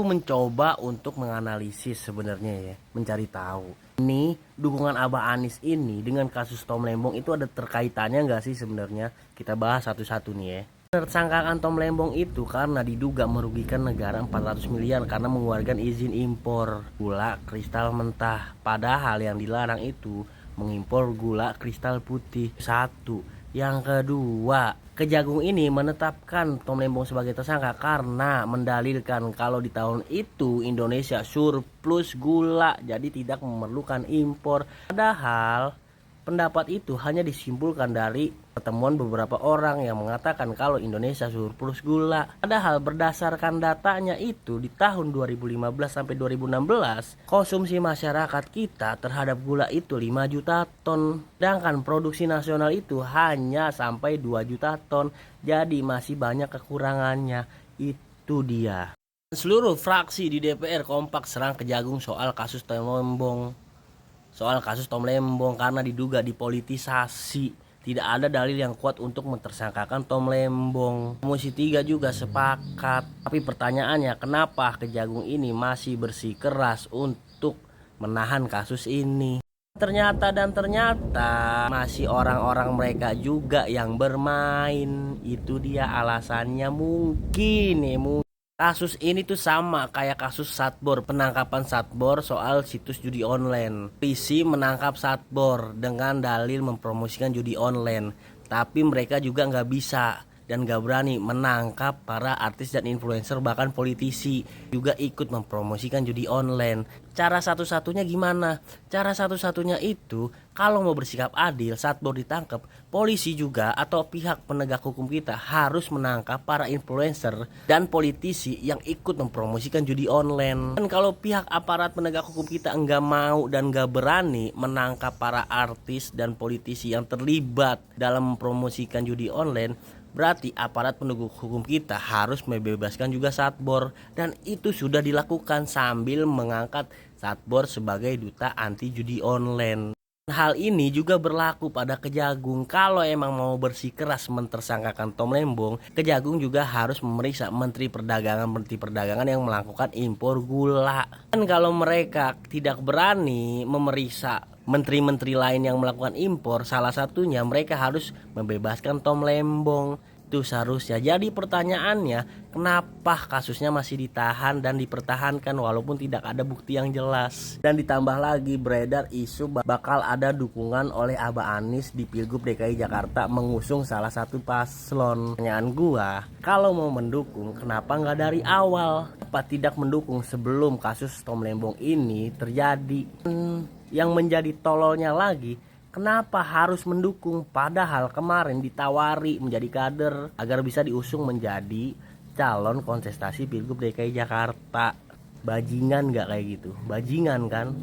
Mencoba untuk menganalisis sebenarnya ya, mencari tahu. Ini dukungan Abah Anies ini dengan kasus Tom Lembong itu ada terkaitannya nggak sih sebenarnya? Kita bahas satu-satu nih ya. Tersangkaan Tom Lembong itu karena diduga merugikan negara 400 miliar karena mengeluarkan izin impor gula kristal mentah. Padahal yang dilarang itu mengimpor gula kristal putih. Satu. Yang kedua, Kejagung ini menetapkan Tom Lembong sebagai tersangka karena mendalilkan kalau di tahun itu Indonesia surplus gula, jadi tidak memerlukan impor. Padahal pendapat itu hanya disimpulkan dari pertemuan beberapa orang yang mengatakan kalau Indonesia surplus gula. Padahal berdasarkan datanya itu di tahun 2015 sampai 2016 konsumsi masyarakat kita terhadap gula itu 5 juta ton. Sedangkan produksi nasional itu hanya sampai 2 juta ton. Jadi masih banyak kekurangannya. Itu dia. Seluruh fraksi di DPR kompak serang Kejagung soal kasus Tom Lembong karena diduga dipolitisasi. Tidak ada dalil yang kuat untuk mentersangkakan Tom Lembong. Komisi 3 juga sepakat. Tapi pertanyaannya, kenapa Kejagung ini masih bersikeras untuk menahan kasus ini? Ternyata masih orang-orang mereka juga yang bermain. Itu dia alasannya mungkin ya. Kasus ini tuh sama kayak kasus Satbor, penangkapan Satbor soal situs judi online. Polisi menangkap Satbor dengan dalil mempromosikan judi online, tapi mereka juga nggak bisa dan nggak berani menangkap para artis dan influencer, bahkan politisi juga ikut mempromosikan judi online. Cara satu-satunya gimana? Cara satu-satunya itu kalau mau bersikap adil, Satbor ditangkap, polisi juga atau pihak penegak hukum kita harus menangkap para influencer dan politisi yang ikut mempromosikan judi online. Dan kalau pihak aparat penegak hukum kita enggak mau dan enggak berani menangkap para artis dan politisi yang terlibat dalam mempromosikan judi online, berarti aparat penegak hukum kita harus membebaskan juga Satbor. Dan itu sudah dilakukan sambil mengangkat Satbor sebagai duta anti judi online. Hal ini juga berlaku pada Kejagung. Kalau emang mau bersikeras mentersangkakan Tom Lembong, Kejagung juga harus memeriksa Menteri Perdagangan yang melakukan impor gula. Dan kalau mereka tidak berani memeriksa menteri-menteri lain yang melakukan impor, salah satunya mereka harus membebaskan Tom Lembong. Itu seharusnya. Jadi pertanyaannya, kenapa kasusnya masih ditahan dan dipertahankan walaupun tidak ada bukti yang jelas? Dan ditambah lagi beredar isu bakal ada dukungan oleh Abah Anies di Pilgub DKI Jakarta mengusung salah satu paslon. Pertanyaan gua, kalau mau mendukung kenapa nggak dari awal? Kenapa tidak mendukung sebelum kasus Tom Lembong ini terjadi? Yang menjadi tololnya lagi, kenapa harus mendukung padahal kemarin ditawari menjadi kader agar bisa diusung menjadi calon kontestasi Pilgub DKI Jakarta? Bajingan gak kayak gitu? Bajingan kan?